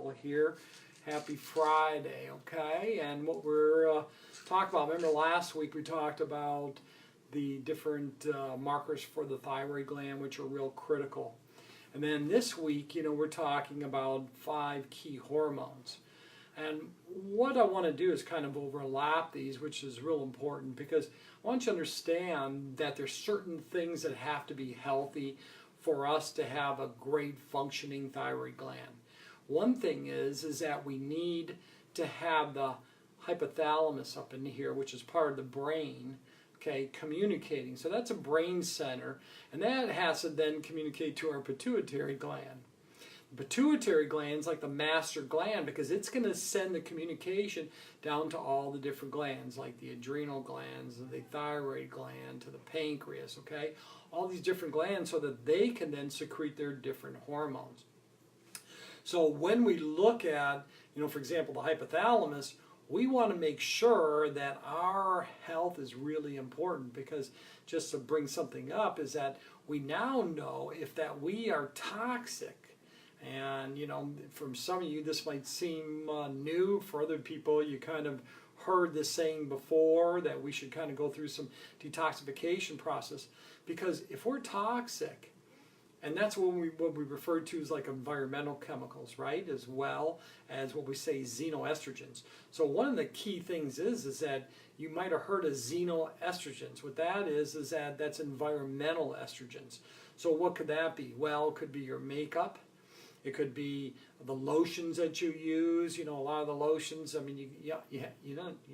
Michael here. Happy Friday, okay? And what we're talking about, remember last week we talked about the different markers for the thyroid gland, which are real critical. And then this week, we're talking about 5 key hormones. And what I want to do is kind of overlap these, which is real important, because I want you to understand that there's certain things that have to be healthy for us to have a great functioning thyroid gland. One thing is that we need to have the hypothalamus up in here, which is part of the brain, okay, communicating. So that's a brain center, and that has to then communicate to our pituitary gland. The pituitary gland is like the master gland because it's going to send the communication down to all the different glands, like the adrenal glands, the thyroid gland, to the pancreas, okay? All these different glands so that they can then secrete their different hormones. So when we look at, for example, the hypothalamus, we want to make sure that our health is really important, because just to bring something up is that we now know if that we are toxic. And, from some of you, this might seem new. For other people, you kind of heard this saying before, that we should kind of go through some detoxification process. Because if we're toxic, and that's what we refer to as like environmental chemicals, right? As well as what we say xenoestrogens. So one of the key things is that you might have heard of xenoestrogens. What that is that that's environmental estrogens. So what could that be? Well, it could be your makeup. It could be the lotions that you use. A lot of the lotions, I mean, you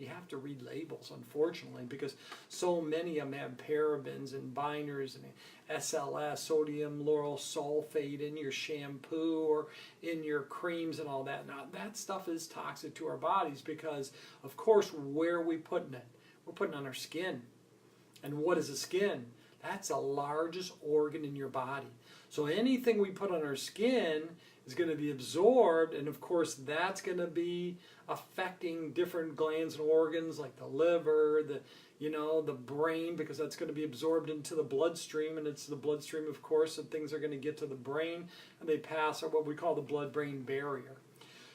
have to read labels, unfortunately, because so many of them have parabens and binders and SLS, sodium lauryl sulfate, in your shampoo or in your creams and all that. Now, that stuff is toxic to our bodies because, of course, where are we putting it? We're putting it on our skin. And what is the skin? That's the largest organ in your body. So anything we put on our skin is going to be absorbed, and of course that's going to be affecting different glands and organs like the liver, the brain, because that's going to be absorbed into the bloodstream, and it's the bloodstream, of course, that things are going to get to the brain, and they pass what we call the blood-brain barrier.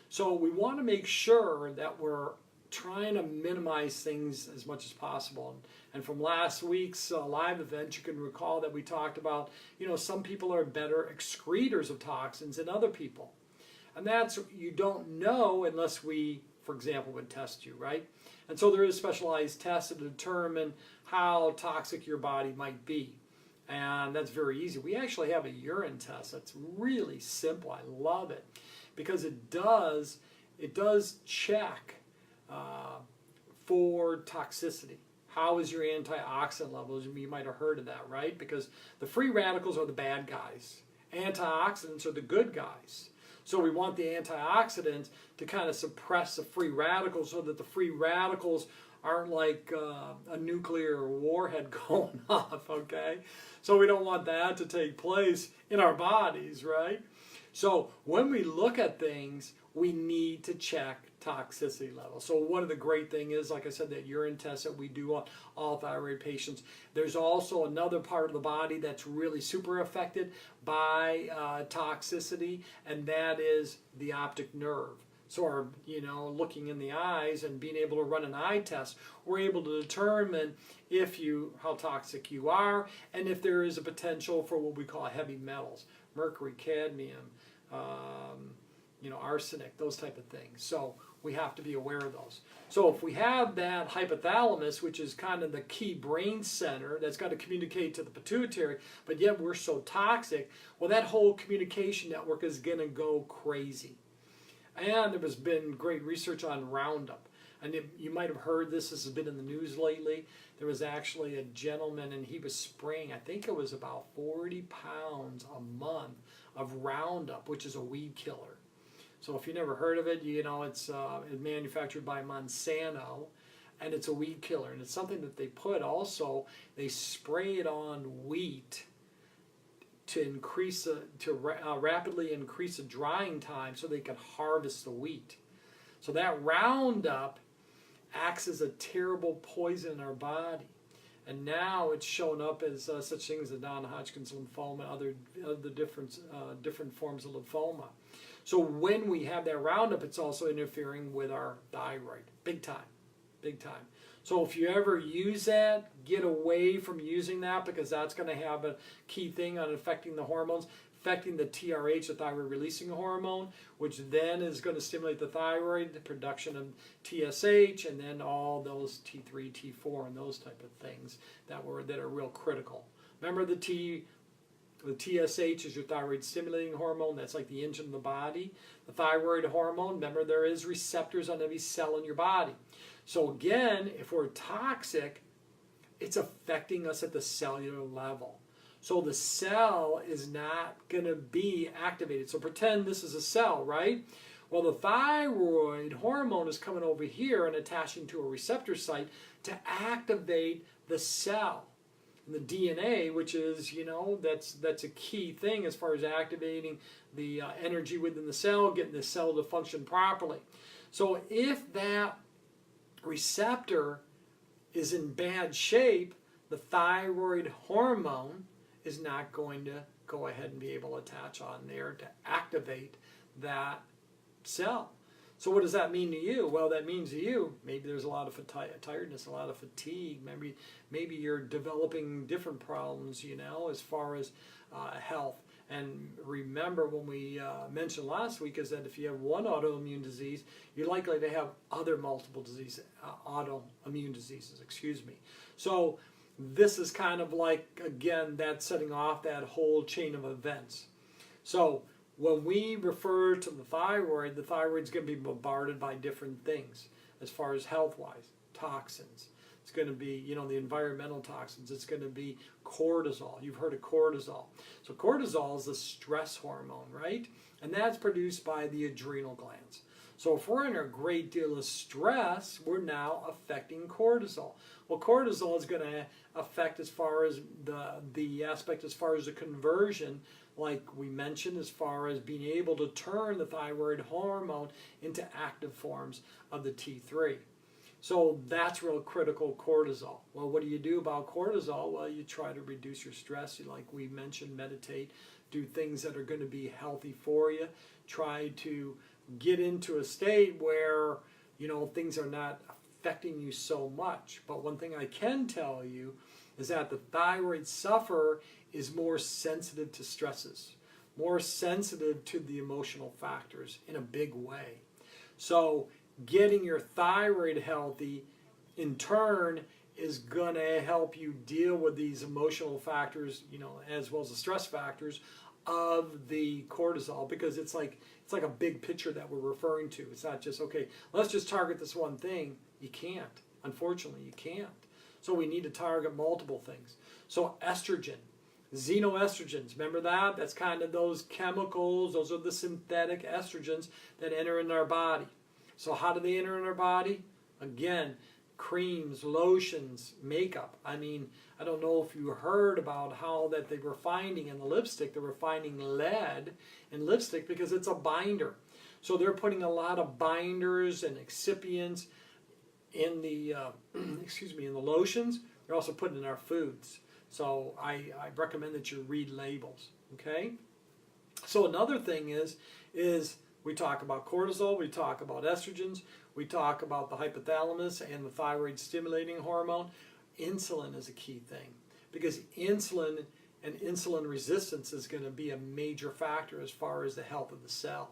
So we want to make sure that we're trying to minimize things as much as possible. And from last week's live event, you can recall that we talked about, some people are better excretors of toxins than other people. And that's, you don't know unless we, for example, would test you, right? And so there is specialized tests to determine how toxic your body might be. And that's very easy. We actually have a urine test that's really simple. I love it because it does check for toxicity. How is your antioxidant levels? You might have heard of that, right? Because the free radicals are the bad guys. Antioxidants are the good guys. So we want the antioxidants to kind of suppress the free radicals so that the free radicals aren't like a nuclear warhead going off, okay? So we don't want that to take place in our bodies, right? So when we look at things, we need to check toxicity levels. So one of the great things is, like I said, that urine test that we do on all thyroid patients. There's also another part of the body that's really super affected by toxicity, and that is the optic nerve. So our, looking in the eyes and being able to run an eye test, we're able to determine how toxic you are, and if there is a potential for what we call heavy metals, mercury, cadmium, arsenic, those type of things. So we have to be aware of those. So if we have that hypothalamus, which is kind of the key brain center that's got to communicate to the pituitary, but yet we're so toxic, well, that whole communication network is going to go crazy. And there has been great research on Roundup. And you might have heard this has been in the news lately. There was actually a gentleman, and he was spraying, I think it was about 40 pounds a month of Roundup, which is a weed killer. So if you never heard of it, it's manufactured by Monsanto, and it's a weed killer. And it's something that they they spray it on wheat to rapidly increase the drying time so they can harvest the wheat. So that Roundup acts as a terrible poison in our body. And now it's shown up as such things as non-Hodgkin's lymphoma, other different forms of lymphoma. So when we have that Roundup, it's also interfering with our thyroid, big time, big time. So if you ever use that, get away from using that, because that's going to have a key thing on affecting the hormones, affecting the TRH, the thyroid releasing hormone, which then is going to stimulate the thyroid, the production of TSH, and then all those T3, T4, and those type of things that are real critical. Remember the TSH is your thyroid stimulating hormone. That's like the engine of the body. The thyroid hormone, remember there is receptors on every cell in your body. So again, if we're toxic, it's affecting us at the cellular level. So the cell is not going to be activated. So pretend this is a cell, right? Well, the thyroid hormone is coming over here and attaching to a receptor site to activate the cell. And the DNA, which is, that's a key thing as far as activating the energy within the cell, getting the cell to function properly. So if that receptor is in bad shape, the thyroid hormone is not going to go ahead and be able to attach on there to activate that cell. So what does that mean to you? Well, that means to you, maybe there's a lot of tiredness, a lot of fatigue. Maybe you're developing different problems, as far as health. And remember, when we mentioned last week, is that if you have one autoimmune disease, you're likely to have other multiple diseases, autoimmune diseases, So this is kind of like, again, that's setting off that whole chain of events. So when we refer to the thyroid's going to be bombarded by different things as far as health-wise, toxins. It's going to be, the environmental toxins. It's going to be cortisol. You've heard of cortisol. So cortisol is the stress hormone, right? And that's produced by the adrenal glands. So if we're in a great deal of stress, we're now affecting cortisol. Well, cortisol is going to affect as far as the aspect as far as the conversion, like we mentioned, as far as being able to turn the thyroid hormone into active forms of the T3. So that's real critical, cortisol. Well, what do you do about cortisol? Well, you try to reduce your stress. You, like we mentioned, meditate, do things that are going to be healthy for you. Try to get into a state where, things are not affecting you so much. But one thing I can tell you is that the thyroid sufferer is more sensitive to stresses, more sensitive to the emotional factors in a big way. So getting your thyroid healthy, in turn, is going to help you deal with these emotional factors, as well as the stress factors of the cortisol, because it's like a big picture that we're referring to. It's not just, okay, let's just target this one thing. You can't. Unfortunately, you can't. So we need to target multiple things. So estrogen, xenoestrogens, remember that? That's kind of those chemicals, those are the synthetic estrogens that enter in our body. So how do they enter in our body? Again, creams, lotions, makeup. I don't know if you heard about how that they were finding in the lipstick, they were finding lead in lipstick because it's a binder. So they're putting a lot of binders and excipients in the, in the lotions. They're also putting in our foods. So I recommend that you read labels, okay? So another thing is we talk about cortisol, we talk about estrogens, we talk about the hypothalamus and the thyroid stimulating hormone. Insulin is a key thing, because insulin and insulin resistance is going to be a major factor as far as the health of the cell.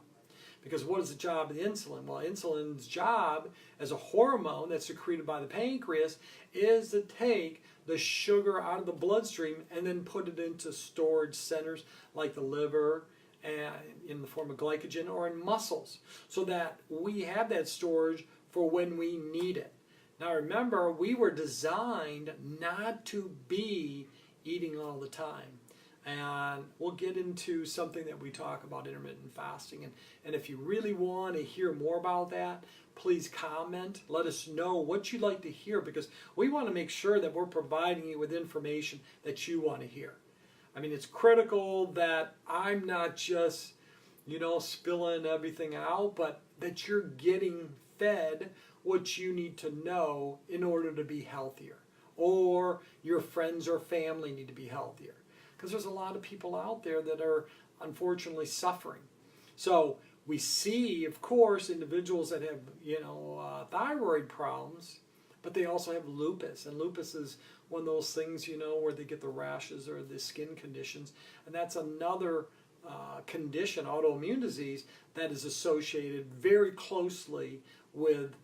Because what is the job of the insulin? Well, insulin's job as a hormone that's secreted by the pancreas is to take the sugar out of the bloodstream and then put it into storage centers like the liver, and in the form of glycogen, or in muscles, so that we have that storage for when we need it. Now remember, we were designed not to be eating all the time. And we'll get into something that we talk about, intermittent fasting. And if you really want to hear more about that, please comment. Let us know what you'd like to hear, because we want to make sure that we're providing you with information that you want to hear. It's critical that I'm not just, spilling everything out, but that you're getting fed what you need to know in order to be healthier, or your friends or family need to be healthier. Because there's a lot of people out there that are unfortunately suffering. So We see, of course, individuals that have, thyroid problems, but they also have lupus. And lupus is one of those things, where they get the rashes or the skin conditions. And that's another condition, autoimmune disease, that is associated very closely with,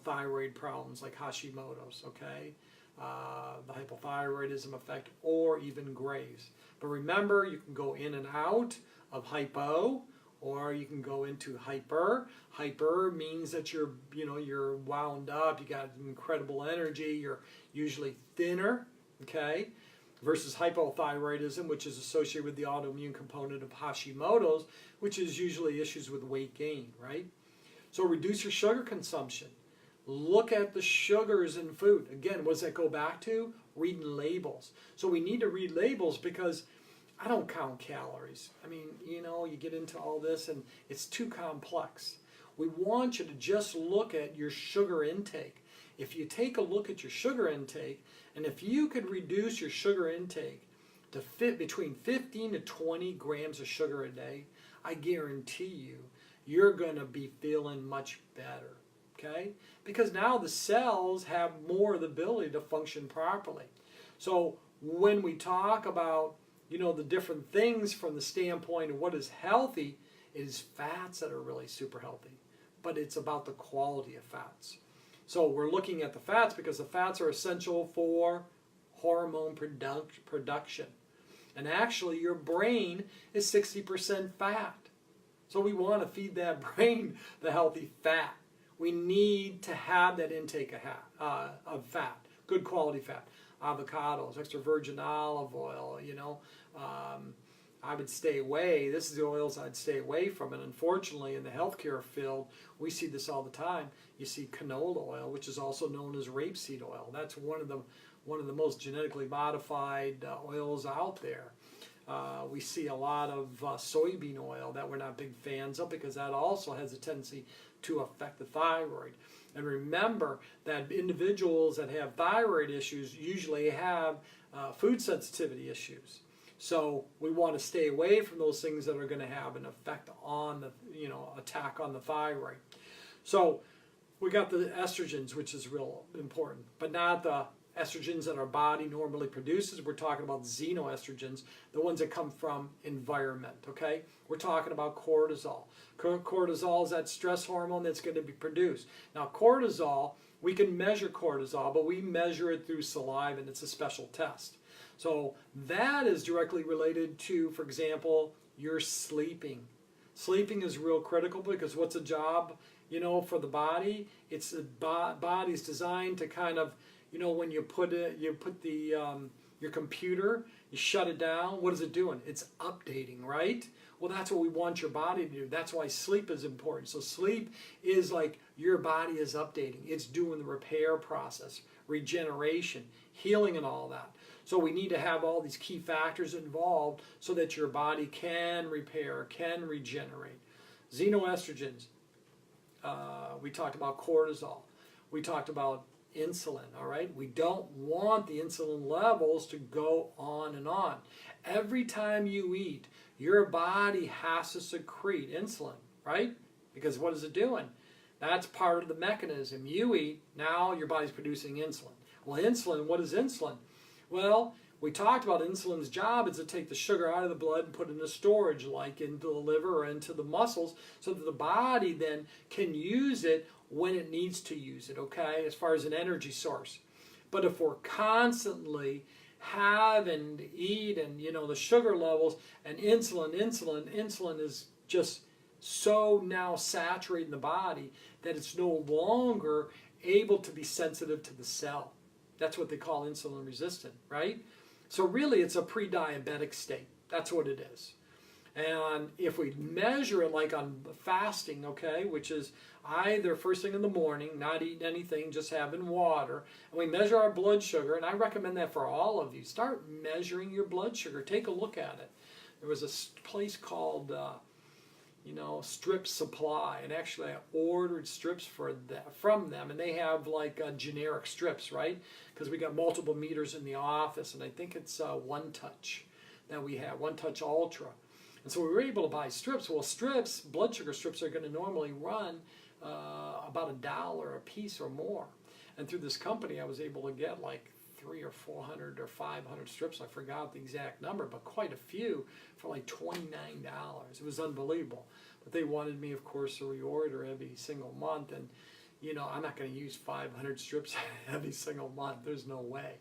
thyroid problems like Hashimoto's, okay? The hypothyroidism effect, or even Graves'. But remember, you can go in and out of hypo, or you can go into hyper. Hyper means that you're wound up, you got incredible energy, you're usually thinner, okay? Versus hypothyroidism, which is associated with the autoimmune component of Hashimoto's, which is usually issues with weight gain, right? So reduce your sugar consumption. Look at the sugars in food. Again, what does that go back to? Reading labels. So we need to read labels because I don't count calories. I mean, you get into all this and it's too complex. We want you to just look at your sugar intake. If you take a look at your sugar intake, and if you could reduce your sugar intake to fit between 15 to 20 grams of sugar a day, I guarantee you, you're going to be feeling much better, okay? Because now the cells have more of the ability to function properly. So when we talk about the different things from the standpoint of what is healthy, it is fats that are really super healthy. But it's about the quality of fats. So we're looking at the fats because the fats are essential for hormone production. And actually your brain is 60% fat. So we want to feed that brain the healthy fat. We need to have that intake of fat, good quality fat. Avocados, extra virgin olive oil, I would stay away. This is the oils I'd stay away from. And unfortunately, in the healthcare field, we see this all the time. You see canola oil, which is also known as rapeseed oil. That's one of the most genetically modified oils out there. We see a lot of soybean oil that we're not big fans of because that also has a tendency to affect the thyroid. And remember that individuals that have thyroid issues usually have food sensitivity issues. So we want to stay away from those things that are going to have an effect on the, attack on the thyroid. So we got the estrogens, which is real important, but not the estrogens that our body normally produces. We're talking about xenoestrogens, the ones that come from environment, okay? We're talking about cortisol. Cortisol is that stress hormone that's going to be produced. Now cortisol, we can measure cortisol, but we measure it through saliva, and it's a special test. So that is directly related to, for example, your sleeping. Sleeping is real critical because what's a job, for the body? It's the body's designed to kind of, when you put your computer, you shut it down, what is it doing? It's updating, right? Well, that's what we want your body to do. That's why sleep is important. So sleep is like your body is updating. It's doing the repair process, regeneration, healing, and all that. So we need to have all these key factors involved so that your body can repair, can regenerate. Xenoestrogens, we talked about cortisol. We talked about insulin, all right? We don't want the insulin levels to go on and on. Every time you eat, your body has to secrete insulin, right? Because what is it doing? That's part of the mechanism. You eat, now your body's producing insulin. Well, insulin, what is insulin? Well, we talked about insulin's job is to take the sugar out of the blood and put it into storage, like into the liver or into the muscles, so that the body then can use it when it needs to use it, okay, as far as an energy source. But if we're constantly having to eat and, the sugar levels and insulin is just so now saturating the body that it's no longer able to be sensitive to the cell. That's what they call insulin resistant, right? So really it's a pre-diabetic state. That's what it is. And if we measure it like on fasting, okay, which is either first thing in the morning, not eating anything, just having water, and we measure our blood sugar, and I recommend that for all of you. Start measuring your blood sugar. Take a look at it. There was a place called, Strip Supply, and actually I ordered strips from them, and they have like generic strips, right? Because we got multiple meters in the office, and I think it's One Touch that we have, One Touch Ultra. And so we were able to buy strips. Well, strips, blood sugar strips, are going to normally run about $1 a piece or more. And through this company, I was able to get like 300 or 400 or 500 strips. I forgot the exact number, but quite a few for like $29. It was unbelievable. But they wanted me, of course, to reorder every single month. And, you know, I'm not going to use 500 strips every single month. There's no way.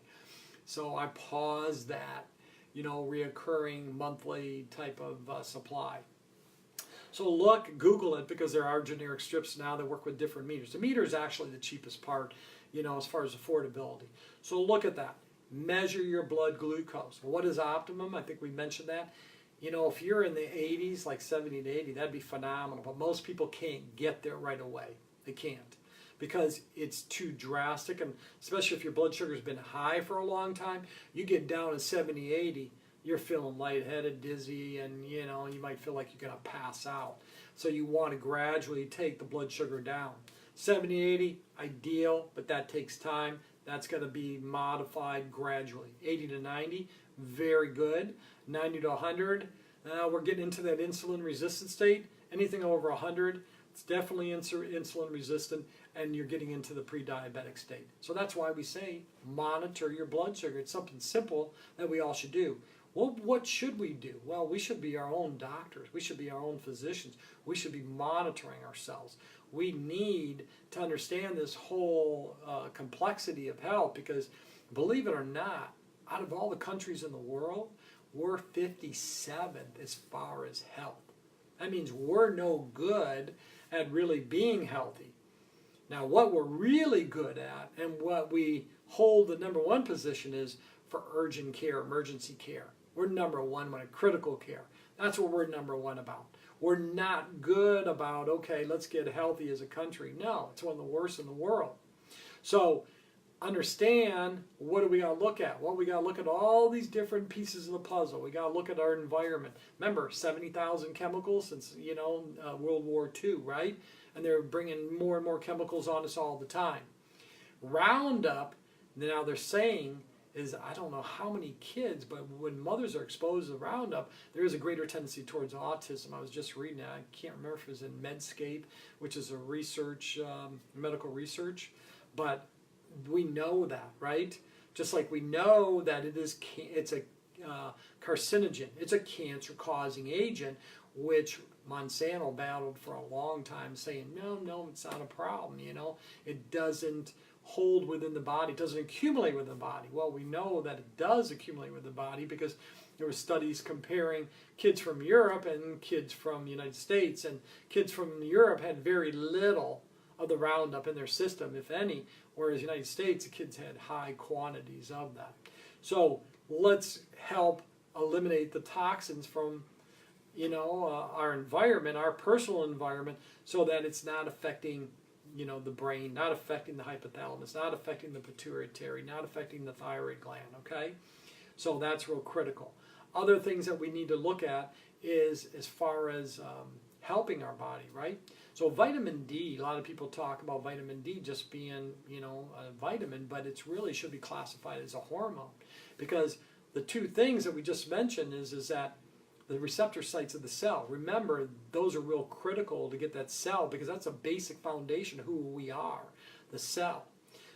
So I paused that, you know, reoccurring monthly type of supply. So Google it, because there are generic strips now that work with different meters. The meter is actually the cheapest part, you know, as far as affordability. So look at that. Measure your blood glucose. What is optimum? I think we mentioned that. You know, if you're in the 80s, like 70 to 80, that'd be phenomenal. But most people can't get there right away. They can't, because it's too drastic. And especially if your blood sugar's been high for a long time, you get down to 70, 80, you're feeling lightheaded, dizzy, and you know, you might feel like you're going to pass out. So you want to gradually take the blood sugar down. 70, 80, ideal, but that takes time. That's going to be modified gradually. 80 to 90, very good. 90 to 100, we're getting into that insulin resistant state. Anything over 100, it's definitely insulin resistant, and you're getting into the pre-diabetic state. So that's why we say monitor your blood sugar. It's something simple that we all should do. Well, what should we do? Well, we should be our own doctors. We should be our own physicians. We should be monitoring ourselves. We need to understand this whole complexity of health, because believe it or not, out of all the countries in the world, we're 57th as far as health. That means we're no good at really being healthy. Now, what we're really good at, and what we hold the #1 position, is for urgent care, emergency care. We're #1 when critical care. That's what we're #1 about. We're not good about, okay, let's get healthy as a country. No, it's one of the worst in the world. So understand, what do we got to look at? Well, we got to look at all these different pieces of the puzzle. We got to look at our environment. Remember, 70,000 chemicals since, you know, World War II, right? And they're bringing more and more chemicals on us all the time. Roundup, now they're saying, is, I don't know how many kids, but when mothers are exposed to Roundup, there is a greater tendency towards autism. I was just reading that. I can't remember if it was in Medscape, which is a research, medical research, but we know that, right? Just like we know that it's a carcinogen. It's a cancer-causing agent, which Monsanto battled for a long time, saying, no, it's not a problem, you know. It doesn't hold within the body, it doesn't accumulate within the body. Well, we know that it does accumulate with the body, because there were studies comparing kids from Europe and kids from the United States, and kids from Europe had very little of the Roundup in their system, if any, whereas the United States, the kids had high quantities of that. So let's help eliminate the toxins from, you know, our environment, our personal environment, so that it's not affecting, you know, the brain, not affecting the hypothalamus, not affecting the pituitary, not affecting the thyroid gland, okay? So that's real critical. Other things that we need to look at is as far as helping our body, right? So vitamin D, a lot of people talk about vitamin D just being, you know, a vitamin, but it really should be classified as a hormone, because the two things that we just mentioned is that the receptor sites of the cell, remember, those are real critical to get that cell, because that's a basic foundation of who we are, the cell.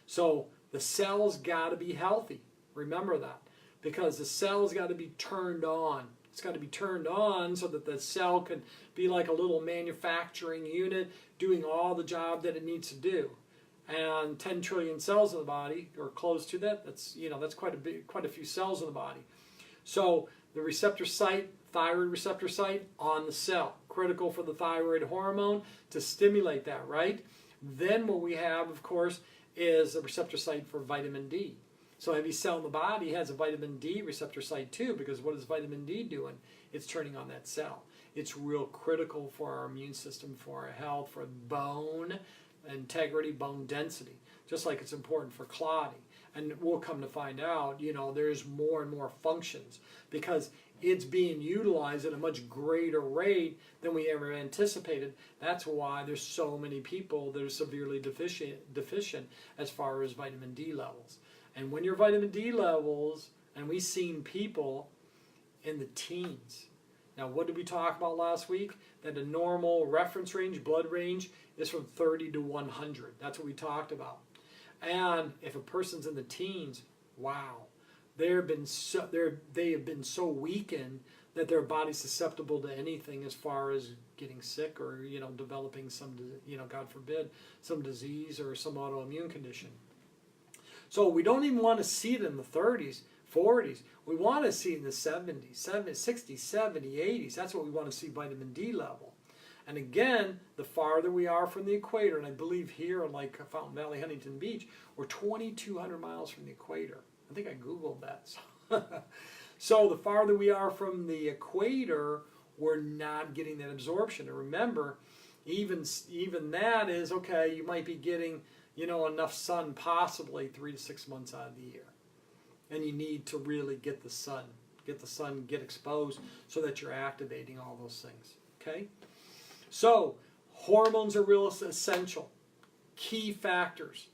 So the cell's got to be healthy. Remember that, because the cell's got to be turned on. It's got to be turned on so that the cell can be like a little manufacturing unit doing all the job that it needs to do. And 10 trillion cells in the body, or close to that, that's, you know, that's quite a few cells in the body. So the receptor site, thyroid receptor site on the cell, critical for the thyroid hormone to stimulate that, right? Then what we have, of course, is the receptor site for vitamin D. So every cell in the body has a vitamin D receptor site too, because what is vitamin D doing? It's turning on that cell. It's real critical for our immune system, for our health, for bone integrity, bone density, just like it's important for clotting. And we'll come to find out, you know, there's more and more functions, because it's being utilized at a much greater rate than we ever anticipated. That's why there's so many people that are severely deficient as far as vitamin D levels. And when your vitamin D levels, and we've seen people in the teens, Now, what did we talk about last week? That a normal reference range, blood range, is from 30 to 100. That's what we talked about. And if a person's in the teens, wow, they have been so weakened that their body's susceptible to anything as far as getting sick or, developing some, God forbid, some disease or some autoimmune condition. So we don't even want to see it in the 30s, 40s. We want to see it in the 70s, 60s, 70s, 80s. That's what we want to see vitamin D level. And again, the farther we are from the equator, and I believe here, like Fountain Valley, Huntington Beach, we're 2,200 miles from the equator. I think I Googled that. So the farther we are from the equator, we're not getting that absorption. And remember, even that is, okay, you might be getting, enough sun possibly 3 to 6 months out of the year. And you need to really get the sun, get exposed so that you're activating all those things, okay? So hormones are real essential. Key factors.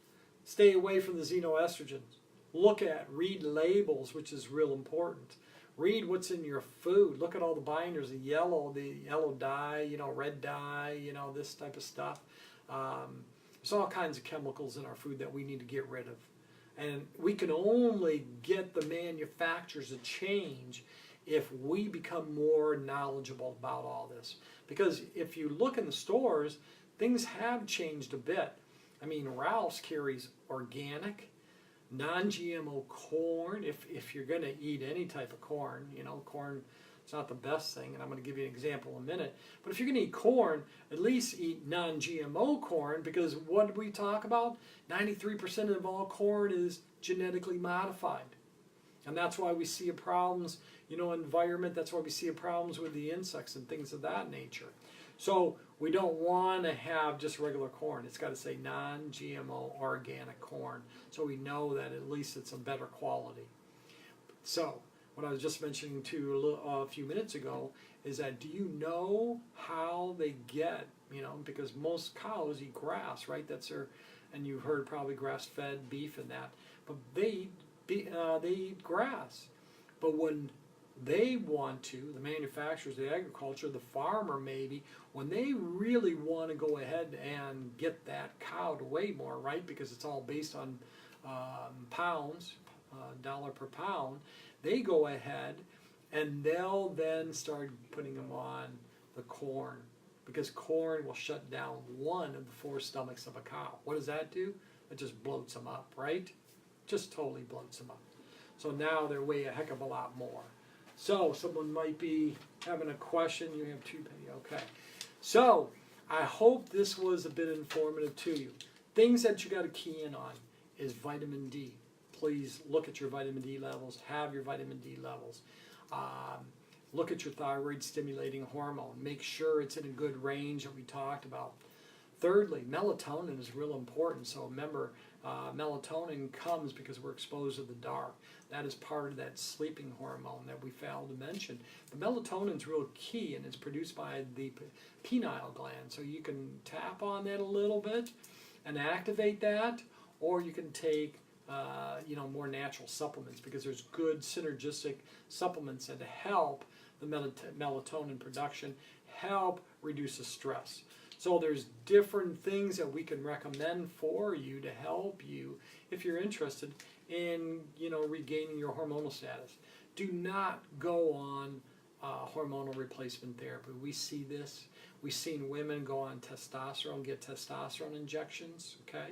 Stay away from the xenoestrogens. Read labels, which is real important. Read what's in your food. Look at all the binders, the yellow dye, red dye, this type of stuff. There's all kinds of chemicals in our food that we need to get rid of. And we can only get the manufacturers to change if we become more knowledgeable about all this. Because if you look in the stores, things have changed a bit. I mean, Ralph's carries organic, non-GMO corn. If you're going to eat any type of corn, corn is not the best thing, and I'm going to give you an example in a minute. But if you're going to eat corn, at least eat non-GMO corn, because what did we talk about? 93% of all corn is genetically modified. And that's why we see problems, environment. That's why we see problems with the insects and things of that nature. So we don't want to have just regular corn. It's got to say non-GMO organic corn, so we know that at least it's a better quality. So what I was just mentioning to you a few minutes ago is that, do you know how they get, because most cows eat grass, right? And you've heard probably grass-fed beef and that, but they eat grass. But when they want to, the manufacturers, the agriculture, the farmer maybe, when they really want to go ahead and get that cow to weigh more, right? Because it's all based on pounds, dollar per pound, they go ahead and they'll then start putting them on the corn, because corn will shut down one of the 4 stomachs of a cow. What does that do? It just bloats them up, right? Just totally bloats them up. So now they weigh a heck of a lot more. So someone might be having a question. You have 2 penny. Okay. So I hope this was a bit informative to you. Things that you got to key in on is vitamin D. Please look at your vitamin D levels. Have your vitamin D levels. Look at your thyroid stimulating hormone. Make sure it's in a good range that we talked about. Thirdly, melatonin is real important. So remember, melatonin comes because we're exposed to the dark. That is part of that sleeping hormone that we failed to mention. But melatonin is real key, and it's produced by the pineal gland. So you can tap on that a little bit and activate that, or you can take more natural supplements, because there's good synergistic supplements that help the melatonin production, help reduce the stress. So there's different things that we can recommend for you to help you if you're interested in, regaining your hormonal status. Do not go on hormonal replacement therapy. We see this. We've seen women go on testosterone, get testosterone injections, okay?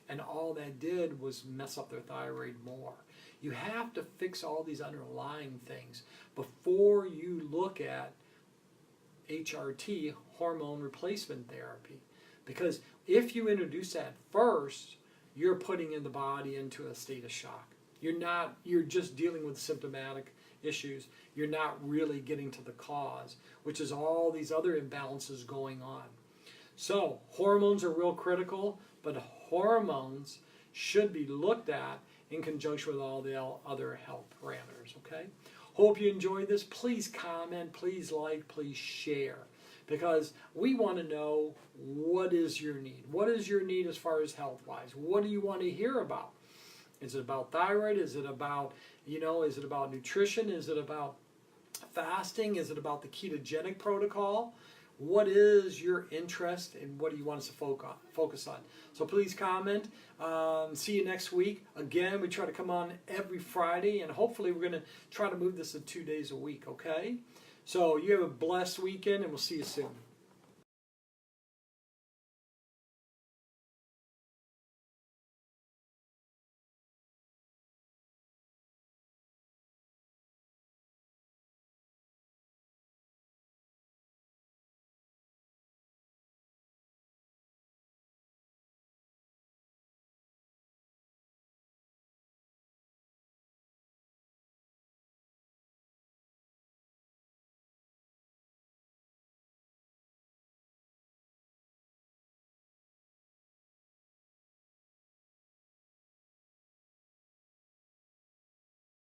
And all that did was mess up their thyroid more. You have to fix all these underlying things before you look at HRT, hormone replacement therapy. Because if you introduce that first, you're putting in the body into a state of shock. You're just dealing with symptomatic issues. You're not really getting to the cause, which is all these other imbalances going on. So hormones are real critical, but hormones should be looked at in conjunction with all the other health parameters, okay? Hope you enjoyed this. Please comment, please like, please share, because we want to know, what is your need? What is your need as far as health-wise? What do you want to hear about? Is it about thyroid? Is it about, is it about nutrition? Is it about fasting? Is it about the ketogenic protocol? What is your interest and what do you want us to focus on? So please comment. See you next week. Again, we try to come on every Friday, and hopefully we're going to try to move this to 2 days a week, okay? So you have a blessed weekend, and we'll see you soon.